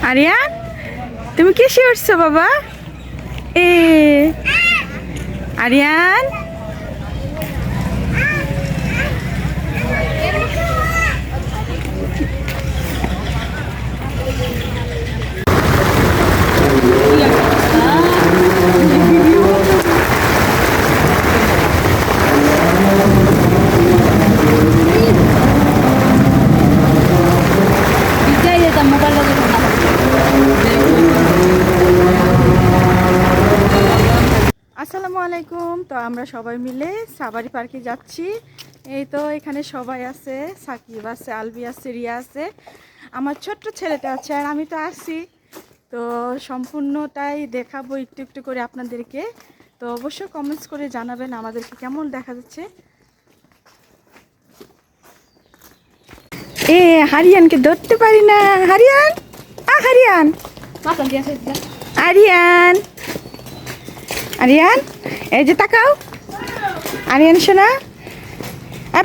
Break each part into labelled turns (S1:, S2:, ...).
S1: আরিয়ান, তুমি কিসে উঠছো বাবা? এ আরিয়ান, আসসালামু আলাইকুম। তো আমরা সবাই মিলে সাবারি পার্কে যাচ্ছি। এই তো এখানে সবাই আছে, সাকিব আছে, আলবি আছে, রিয়া আছে, আমার ছোট্ট ছেলেটা আছে, আর আমি তো আছি। তো সম্পূর্ণটাই দেখাবো একটু একটু করে আপনাদেরকে। তো অবশ্যই কমেন্টস করে জানাবেন আমাদেরকে কেমন দেখা যাচ্ছে। এ হারিয়ানকে ধরতে পারি না। হারিয়ান, হারিয়ান, আরিয়ান, আরিয়ান, এই যে তাকাও। আরিয়ান শোনা,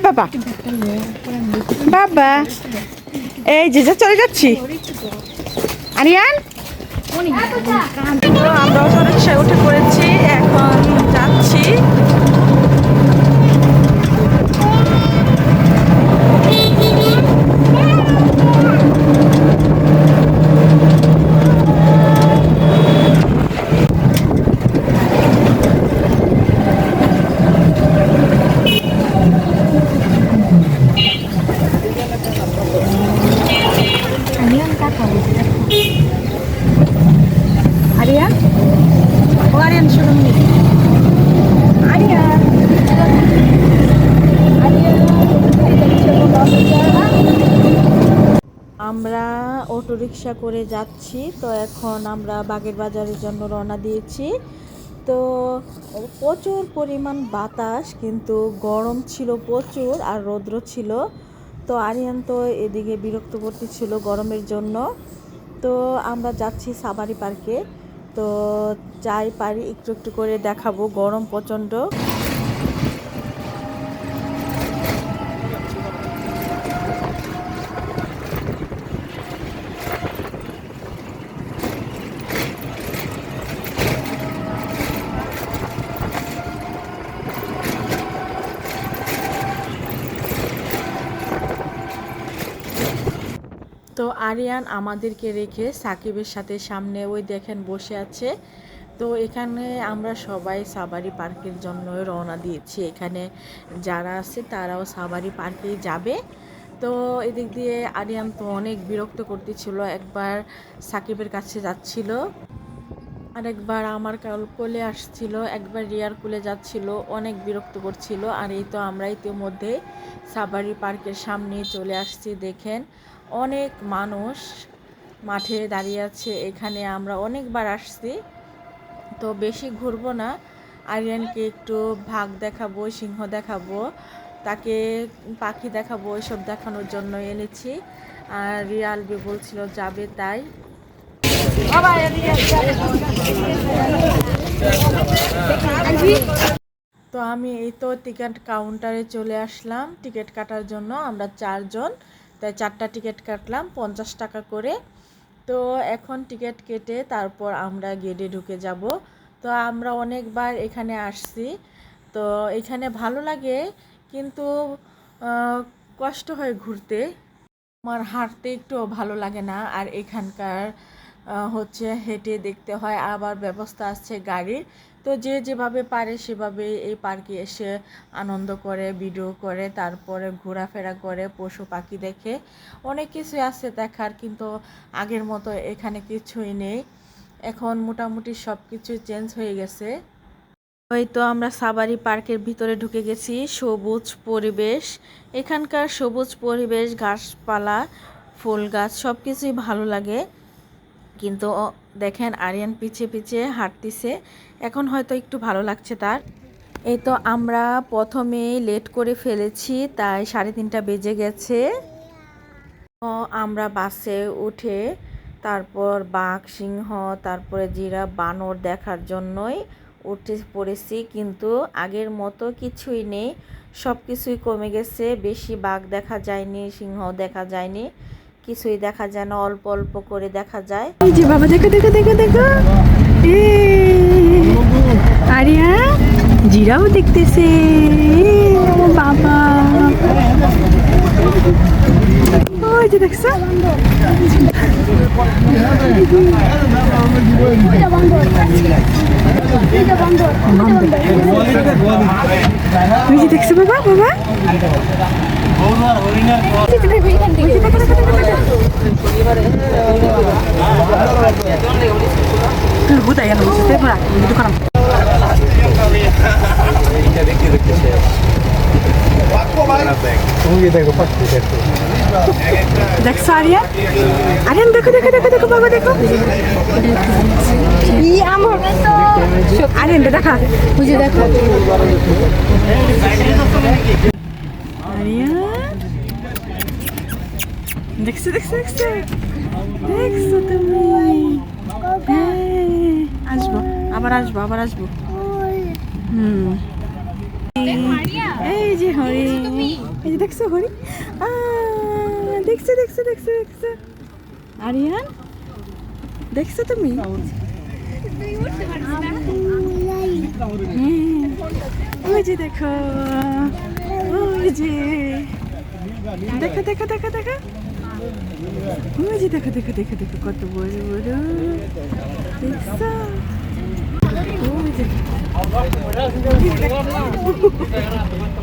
S1: বাবা বাবা, এই যে চলে যাচ্ছি। আরিয়ান, তো আমরা অটো রিক্সায় উঠে পড়েছি, এখন যাচ্ছি। আরিয়ান, ও আরিয়ান শুনুন, আরিয়ান, আমরা অটো রিক্সা করে যাচ্ছি। তো এখন আমরা বাগের বাজারের জন্য রওনা দিয়েছি। তো প্রচুর পরিমাণ বাতাস, কিন্তু গরম ছিল প্রচুর, আর রৌদ্র ছিল। তো আরিয়ান তো এদিকে বিরক্ত করতেছিল গরমের জন্য। তো আমরা যাচ্ছি সাবারি পার্কে। তো যাই পারি একটু একটু করে দেখাবো, গরম প্রচণ্ড। তো আরিয়ান আমাদেরকে রেখে সাকিবের সাথে সামনে ওই দেখেন বসে আছে। তো এখানে আমরা সবাই সাবারি পার্কের জন্য রওনা দিয়েছি। এখানে যারা আছে তারাও সাবারি পার্কেই যাবে। তো এদিক দিয়ে আরিয়ান তো অনেক বিরক্ত করতেছিল, একবার সাকিবের কাছে যাচ্ছিল, আরেকবার আমার কোলে আসছিল, একবার রিয়ার কোলে যাচ্ছিল, অনেক বিরক্ত করছিল। আর এই তো আমরা ইতিমধ্যে সাবারি পার্কের সামনে চলে আসছি। দেখেন অনেক মানুষ মাঠে দাঁড়িয়ে আছে। এখানে আমরা অনেকবার আসছি, তো বেশি ঘুরবো না। আরিয়ানকে একটু বাঘ দেখাবো, সিংহ দেখাবো, তাকে পাখি দেখাবো, এসব দেখানোর জন্য এনেছি। আর রিয়ালবি বলছিল যাবে, তাই। তো আমি এই তো টিকিট কাউন্টারে চলে আসলাম টিকিট কাটার জন্য। আমরা 4 জন, তাই 4টা টিকিট কাটলাম 50 টাকা করে। তো এখন টিকিট কেটে তারপর আমরা গেটে ঢুকে যাব। তো আমরা অনেকবার এখানে আসছি, তো এখানে ভালো লাগে, কিন্তু কষ্ট হয় ঘুরতে। আমার হাঁটতে একটু ভালো লাগে না। আর এখানকার হচ্ছে হেঁটে দেখতে হয়, আবার ব্যবস্থা আছে গাড়ির। তো যে যেভাবে পারে সেভাবে এই পার্কে এসে আনন্দ করে, ভিডিও করে, তারপরে ঘোরাফেরা করে, পশু পাখি দেখে। অনেক কিছুই আছে দেখার, কিন্তু আগের মতো এখানে কিছুই নেই। এখন মোটামুটি সব কিছু চেঞ্জ হয়ে গেছে। ওই তো আমরা সাবারি পার্কের ভিতরে ঢুকে গেছি। সবুজ পরিবেশ, এখানকার সবুজ পরিবেশ, গাছপালা, ফুল গাছ সব কিছুই ভালো লাগে। কিন্তু দেখেন আরিয়ান পিছিয়ে পিছিয়ে হাঁটতেছে, এখন হয়তো একটু ভালো লাগছে তার। এই তো আমরা প্রথমেই লেট করে ফেলেছি, তাই 3:30 বেজে গেছে। তো আমরা বাসে উঠে তারপর বাঘ, সিংহ, তারপরে জিরাফ, বানর দেখার জন্যই উঠে পড়েছি। কিন্তু আগের মতো কিছুই নেই, সব কিছুই কমে গেছে। বেশি বাঘ দেখা যায়নি, সিংহ দেখা যায়নি, কিছুই দেখা যায় না, অল্প অল্প করে দেখা যায়।
S2: এই যে বাবা, দেখো দেখো দেখো দেখো, আরিয়া জিরাও দেখতেছে। বাবা, ওই যে দেখছো, ওই যে দেখছো বাবা, বাবা বুঝাই গেল দোকান। দেখছো আরিয়া, আরিয়ান দেখো দেখো দেখো দেখো বাবা, দেখো আরিয়ান দেখা, বুঝে দেখো আরিয়া, দেখছো দেখছো দেখছো দেখছো তুমি। আসবো, আবার আসবো, আবার আসবো। এই যে হরি, এই যে দেখছো হরি, দেখছো দেখছো দেখছো দেখছো আরিয়ান, দেখছো তুমি? ওই যে দেখো, ওই যে দেখো দেখো দেখো দেখো, ওই যে দেখো দেখো দেখো দেখো, কত বড় বড় দেখছো,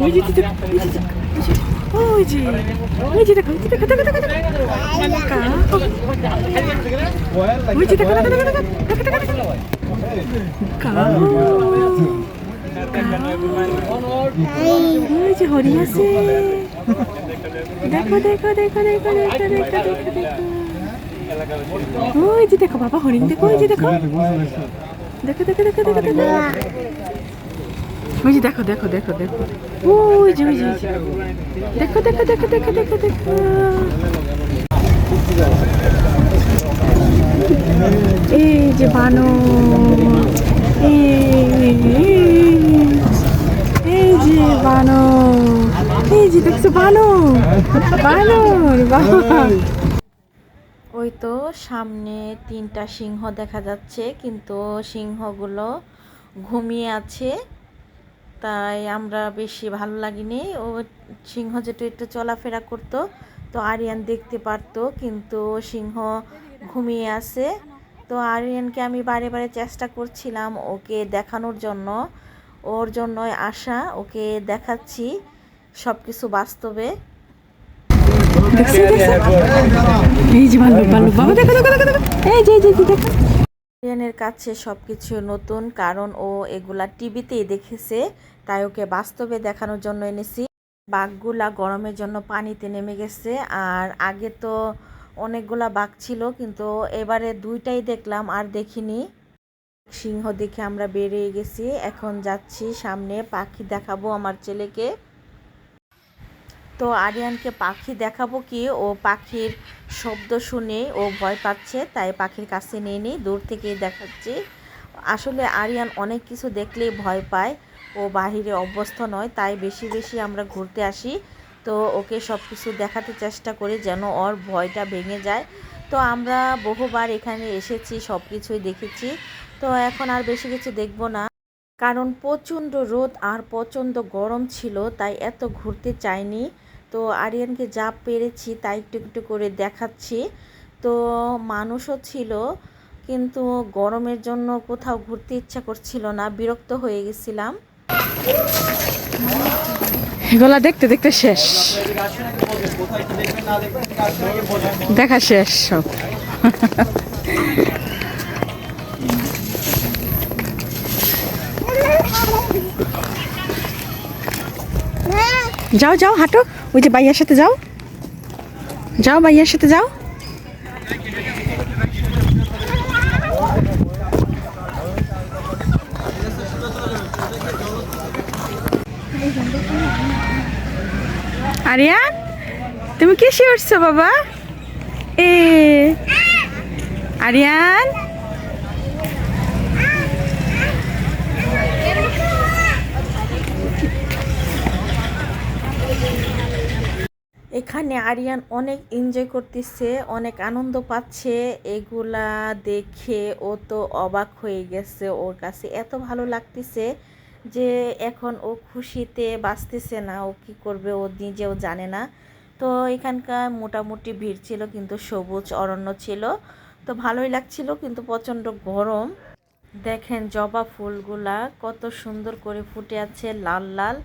S2: ওই যে ওই যে ওই যে ওই যে দেখো, ওই যে দেখো দেখো দেখো দেখো, ওই যে দেখো দেখো দেখো দেখো দেখো দেখো, ওই যে হরিণ আছে, দেখো দেখো দেখো দেখো দেখো দেখো দেখো দেখো, ওই যে দেখো বাবা হরিণ, দেখো ওই যে দেখো দেখো দেখো দেখো দেখো দেখো, ওই যে দেখো দেখো দেখো দেখো, ওই যে ওই যে দেখো দেখো দেখো দেখো দেখো দেখো, এই যে বানর, এই যে বানর, এই যে দেখছো বানর, বানর বাবা।
S1: ওই তো সামনে 3টা সিংহ দেখা যাচ্ছে, কিন্তু সিংহগুলো ঘুমিয়ে আছে, তাই আমরা বেশি ভালো লাগেনি। ও সিংহ যেটা একটু চলাফেরা করতো তো আরিয়ান দেখতে পারতো, কিন্তু সিংহ ঘুমিয়ে আছে। তো আরিয়ানকে আমি বারে বারে চেষ্টা করছিলাম ওকে দেখানোর জন্য, ওর জন্যই আশা, ওকে দেখাচ্ছি সব কিছু বাস্তবে।
S2: এই যে ভাল্লুক, ভাল্লুক বাবা, দেখো দেখো দেখো, এই যে দেখো,
S1: আরিয়ানের কাছে সব কিছু নতুন, কারণ ও এগুলা টিভিতেই দেখেছে, তাই ওকে বাস্তবে দেখানোর জন্য এনেছি। বাঘগুলা গরমের জন্য পানিতে নেমে গেছে, আর আগে তো অনেকগুলা বাঘ ছিল, কিন্তু এবারে 2টাই দেখলাম, আর দেখিনি। সিংহ দেখে আমরা বেরিয়ে গেছি, এখন যাচ্ছি সামনে পাখি দেখাবো আমার ছেলেকে। তো আরিয়ানকে পাখি দেখাবো কি, ও পাখির শব্দ শুনে ও ভয় পাচ্ছে, তাই পাখির কাছে নিয়ে নিই, দূর থেকেই দেখাচ্ছি। আসলে আরিয়ান অনেক কিছু দেখলেই ভয় পায়, ও বাহিরে অভ্যস্ত নয়, তাই বেশি বেশি আমরা ঘুরতে আসি, তো ওকে সব কিছু দেখাতে চেষ্টা করি যেন ওর ভয়টা ভেঙে যায়। তো আমরা বহুবার এখানে এসেছি, সব কিছুই দেখেছি, তো এখন আর বেশি কিছু দেখবো না, কারণ প্রচণ্ড রোদ আর প্রচণ্ড গরম ছিল, তাই এত ঘুরতে চাইনি। তো আরিয়ানকে যা পেরেছি তাই একটু একটু করে দেখাচ্ছি। তো মানুষও ছিল, কিন্তু গরমের জন্য কোথাও ঘুরতে ইচ্ছা করছিল না, বিরক্ত হয়ে গেছিলাম।
S2: এগুলা দেখতে দেখতে শেষ, দেখা শেষ সব। যাও যাও হাঁটো, ওই যে ভাইয়ার সাথে যাও, যাও ভাইয়ার সাথে যাও। আরিয়ান, তুমি কিসে উঠছো বাবা? এ আরিয়ান,
S1: এখানে আরিয়ান অনেক এনজয় করতেছে, অনেক আনন্দ পাচ্ছে। এগুলা দেখে ও তো অবাক হয়ে গেছে, ওর কাছে এত ভালো লাগতেছে যে এখন ও খুশিতে বাঁচতেছে না। ও কী করবে ও নিজেও জানে না। তো এখানকার মোটামুটি ভিড় ছিল, কিন্তু সবুজ অরণ্য ছিল, তো ভালোই লাগছিল, কিন্তু প্রচণ্ড গরম। দেখেন জবা ফুলগুলা কত সুন্দর করে ফুটে আছে, লাল লাল,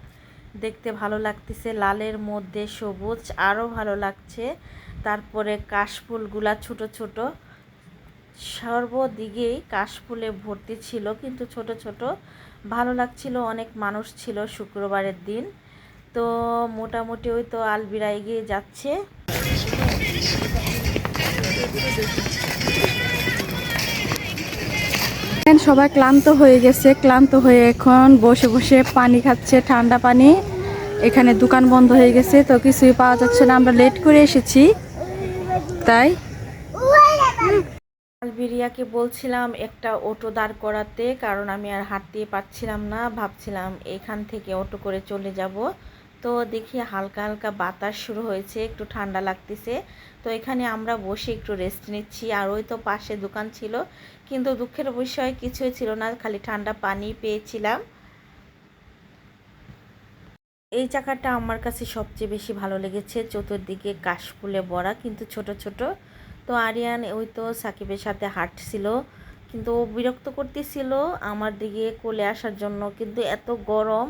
S1: দেখতে ভালো লাগতেছে। লালের মধ্যে সবুজ আরও ভালো লাগছে। তারপরে কাশফুলগুলা ছোট ছোট, সর্বদিকেই কাশফুলে ভর্তি ছিল, কিন্তু ছোট ছোট, ভালো লাগছিল। অনেক মানুষ ছিল শুক্রবারের দিন। তো মোটামুটি ওই তো আলবিরা এগিয়ে যাচ্ছে।
S2: সবাই ক্লান্ত হয়ে গেছে, ক্লান্ত হয়ে এখন বসে বসে পানি খাচ্ছে, ঠান্ডা পানি। এখানে দোকান বন্ধ হয়ে গেছে, তো কিছুই পাওয়া যাচ্ছে না, আমরা লেট করে এসেছি তাই।
S1: আলবেরিয়াকে বলছিলাম একটা অটো দাঁড় করাতে, কারণ আমি আর হাঁটতে পারছিলাম না। ভাবছিলাম এখান থেকে অটো করে চলে যাব। তো দেখি হালকা হালকা বাতাস শুরু হয়েছে, একটু ঠান্ডা লাগতেছে। তো এখানে আমরা বসে একটু রেস্ট নিচ্ছি। আর ওই তো পাশে দোকান ছিল, কিন্তু দুঃখের বিষয় কিছুই ছিল না, খালি ঠান্ডা পানি পেয়েছিলাম। এই জায়গাটা আমার কাছে সবচেয়ে বেশি ভালো লেগেছে, চতুর্দিকে কাশফুলে ভরা, কিন্তু ছোট ছোট। তো আরিয়ান ওই তো সাকিবের সাথে হাঁটছিল, কিন্তু ও বিরক্ত করতেছিল আমার দিকে কোলে আসার জন্য, কিন্তু এত গরম,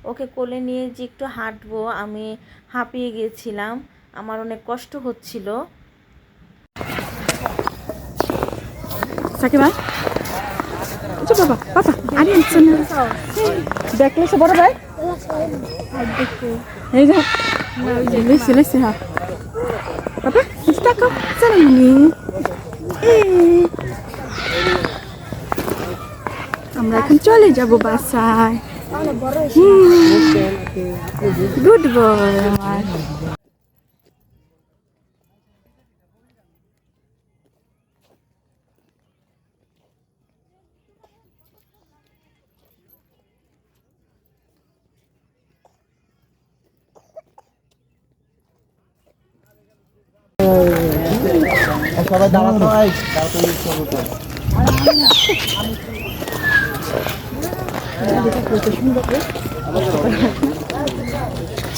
S1: ওকে কোলে নিয়ে যে একটু হাঁটবো আমি হাঁপিয়ে গিয়েছিলাম, আমার অনেক কষ্ট হচ্ছিল।
S2: সাকিবা, আচ্ছা বাবা বাবা, আরে আচ্ছা না, দেখলে সে বড় ভাই এই যে লেসে লেসে হ্যাঁ বাবা, দেখো সালামি। আমরা এখন চলে যাব বাসায়। গুড বয় আমার।
S3: সবাই দাঁড়াতে হয়,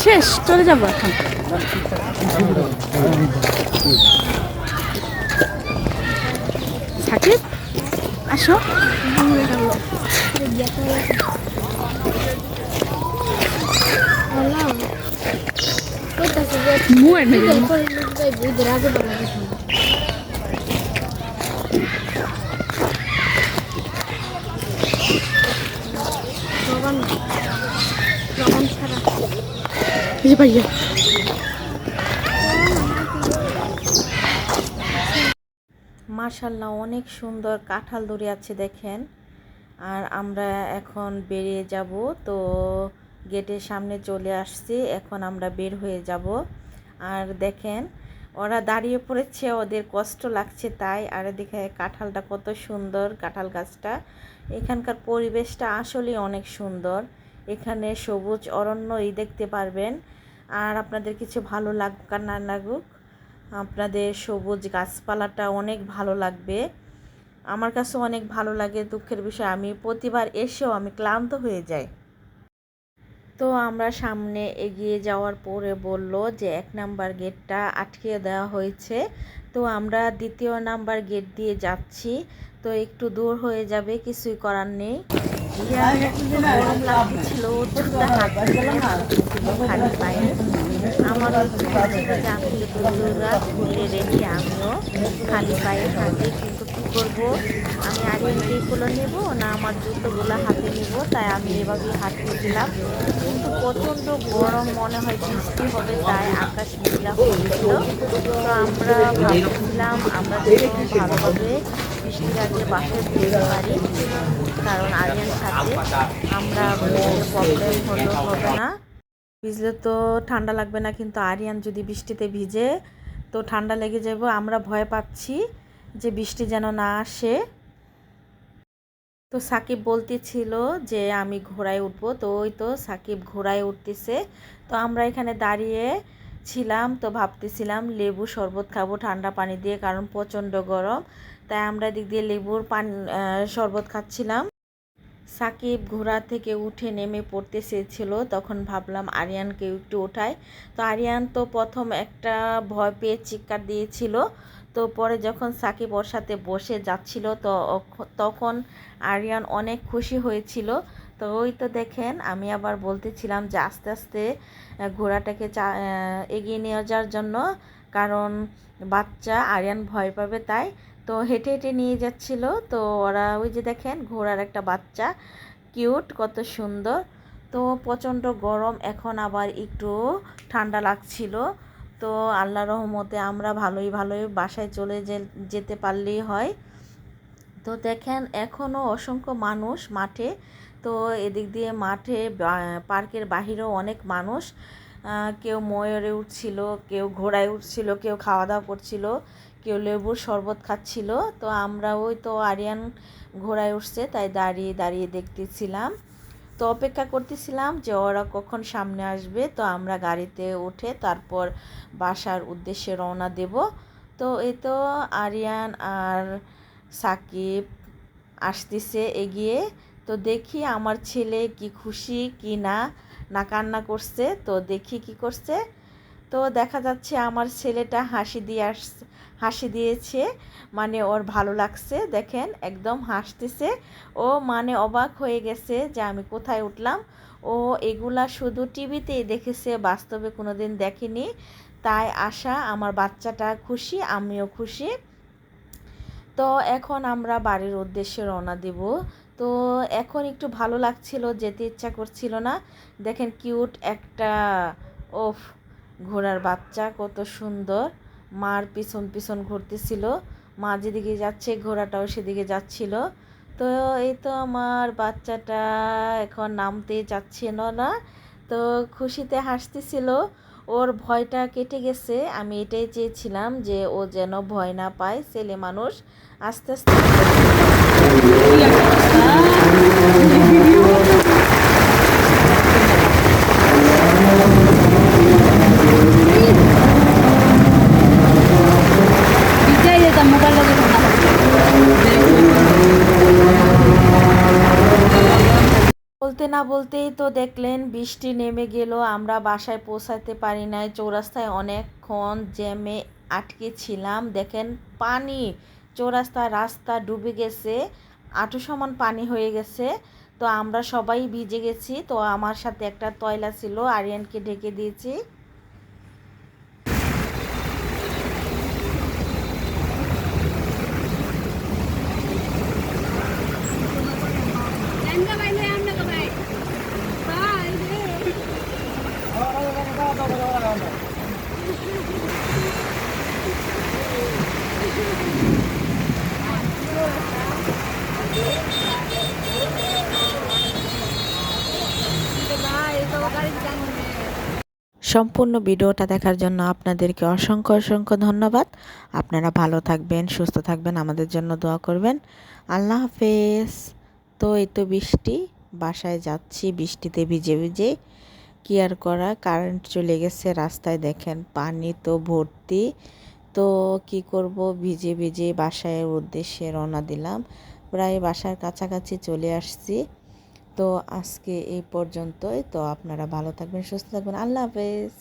S2: শেষ, চলে যাবো এখন। সাকিব আসো। ভাইয়া
S1: মাশাল্লাহ অনেক সুন্দর কাঁঠাল ধরে আছে দেখেন। আর আমরা এখন বেরিয়ে যাব, তো গেটের সামনে চলে আসছি, এখন আমরা বের হয়ে যাব। আর দেখেন ওরা দাঁড়িয়ে পড়েছে, ওদের কষ্ট লাগছে তাই। আর দেখে কাঁঠালটা কত সুন্দর, কাঁঠাল গাছটা, এখানকার পরিবেশটা আসলে অনেক সুন্দর। এখানে সবুজ অরণ্যই দেখতে পারবেন। আর আপনাদের কিছু ভালো লাগুক আর না লাগুক, আপনাদের সবুজ গাছপালাটা অনেক ভালো লাগবে। আমার কাছে অনেক ভালো লাগে। দুঃখের বিষয় আমি প্রতিবার এসেও আমি ক্লান্ত হয়ে যাই। তো আমরা সামনে এগিয়ে যাওয়ার পরে বলল যে 1 নাম্বার গেটটা আটকে দেওয়া হয়েছে, তো আমরা 2য় নাম্বার গেট দিয়ে যাচ্ছি। তো একটু দূর হয়ে যাবে, কিছুই করার নেই। গরম লাগছিল, খালি পায়ে আমার আমি জুতোগুলো খুলে রেখে আমিও খালি পায়ে হাঁটি, কিন্তু কী করবো, আমি আগে এগুলো নেব না আমার জুতোগুলো হাতে নেব, তাই আমি এভাবেই হাঁটতেছিলাম। কিন্তু প্রচণ্ড গরম, মনে হয় বৃষ্টি হবে, তাই আকাশ মেঘলা হয়েছিল। তো আমরা ভাবছিলাম আমরা যেন ভালোভাবে বৃষ্টির আগে বাসায় ফিরতে পারি, কারণ আরিয়ার সাথে আমরা প্রবলেম হলেও হবে না। ভিজলে তো ঠান্ডা লাগবে না, কিন্তু আরিয়ান যদি বৃষ্টিতে ভিজে তো ঠান্ডা লেগে যাব। আমরা ভয় পাচ্ছি যে বৃষ্টি যেন না আসে। তো সাকিব বলতেছিল যে আমি ঘোড়ায় উঠবো, তো ওই তো সাকিব ঘোড়ায় উঠতেছে। তো আমরা এখানে দাঁড়িয়ে ছিলাম, তো ভাবতেছিলাম লেবু শরবত খাবো ঠান্ডা পানি দিয়ে, কারণ প্রচণ্ড গরম। তাই আমরা দিক দিয়ে লেবুর পানি শরবত খাচ্ছিলাম। সাকিব ঘোড়া থেকে উঠে নেমে পড়তে চেয়েছিল, তখন ভাবলাম আরিয়ানকে একটু ওঠাই। তো আরিয়ান তো প্রথম একটা ভয় পেয়ে চিৎকার দিয়েছিল। তো পরে যখন সাকিব ওর সাথে বসে যাচ্ছিল, তো তখন আরিয়ান অনেক খুশি হয়েছিল। তো ওই তো দেখেন, আমি আবার বলতেছিলাম যে আস্তে আস্তে ঘোড়াটাকে এগিয়ে নিয়ে যাওয়ার জন্য, কারণ বাচ্চা আরিয়ান ভয় পাবে তাই। তো হেঁটে হেঁটে নিয়ে যাচ্ছিল। তো ওরা ওই যে দেখেন ঘোড়ার একটা বাচ্চা, কিউট, কত সুন্দর। তো প্রচণ্ড গরম, এখন আবার একটু ঠান্ডা লাগছিল। তো আল্লাহ রহমতে আমরা ভালোই ভালোই বাসায় চলে যেতে পারলেই হয়। তো দেখেন এখনও অসংখ্য মানুষ মাঠে। তো এদিক দিয়ে মাঠে পার্কের বাহিরেও অনেক মানুষ, কেউ ময়ূরে উঠছিল, কেউ ঘোড়ায় উঠছিল, কেউ খাওয়া দাওয়া করছিল, কেউ লেবুর শরবত খাচ্ছিল। তো আমরা ওই তো আরিয়ান ঘোড়ায় উঠছে তাই দাঁড়িয়ে দাঁড়িয়ে দেখতেছিলাম। তো অপেক্ষা করতেছিলাম যে ওরা কখন সামনে আসবে, তো আমরা গাড়িতে উঠে তারপর বাসার উদ্দেশ্যে রওনা দেব। তো এই তো আরিয়ান আর সাকিব আসতেছে এগিয়ে। তো দেখি আমার ছেলে কি খুশি কি না, না কান্না করছে। তো দেখি কি করছে। তো দেখা যাচ্ছে আমার ছেলেটা হাসি দিয়েছে, মানে ওর ভালো লাগছে। দেখেন একদম হাসতেছে। ও মানে অবাক হয়ে গেছে যে আমি কোথায় উঠলাম। ও এগুলা শুধু টিভিতেই দেখেছে, বাস্তবে কোনোদিন দেখেনি। তাই আশা আমার বাচ্চাটা খুশি, আমিও খুশি। তো এখন আমরা বাড়ির উদ্দেশ্যে রওনা দেব। তো এখন একটু ভালো লাগছিল, যেতে ইচ্ছা করছিল না। দেখেন কিউট একটা ওফ ঘোড়ার বাচ্চা, কত সুন্দর। মার পিছন পিছন ঘুরতেছিল, মা যেদিকে যাচ্ছে ঘোড়াটাও সেদিকে যাচ্ছিল। তো এই তো আমার বাচ্চাটা এখন নামতেই চাচ্ছিল না। তো খুশিতে হাসতেছিল, ওর ভয়টা কেটে গেছে। আমি এটাই চেয়েছিলাম যে ও যেন ভয় না পায়, ছেলে মানুষ। আস্তে আস্তে বলতে না বলতেই তো দেখলেন বৃষ্টি নেমে গেল। আমরা বাসায় পৌঁছাতে পারি নাই, চৌরাস্তায় অনেকক্ষণ জ্যামে আটকে ছিলাম। দেখেন পানি, চৌরাস্তায় রাস্তা ডুবে গেছে, আঁটু সমান পানি হয়ে গেছে। তো আমরা সবাই ভিজে গেছি। তো আমার সাথে একটা তয়লা ছিল, আরিয়ানকে ঢেকে দিয়েছি। সম্পূর্ণ ভিডিওটা দেখার জন্য আপনাদেরকে অসংখ্য অসংখ্য ধন্যবাদ। আপনারা ভালো থাকবেন, সুস্থ থাকবেন, আমাদের জন্য দোয়া করবেন। আল্লাহ হাফেজ। তো এই তো বৃষ্টি, বাসায় যাচ্ছি বৃষ্টিতে ভিজে ভিজে। কি আর করা, কারেন্ট চলে গেছে, রাস্তায় দেখেন পানি তো ভর্তি। তো কি করব, ভিজে ভিজে বাসায় উদ্দেশ্যে রওনা দিলাম। প্রায় বাসার কাছাকাছি চলে আসছি। তো আজকে এই পর্যন্তই। তো আপনারা ভালো থাকবেন, সুস্থ থাকবেন। আল্লাহ হাফেজ।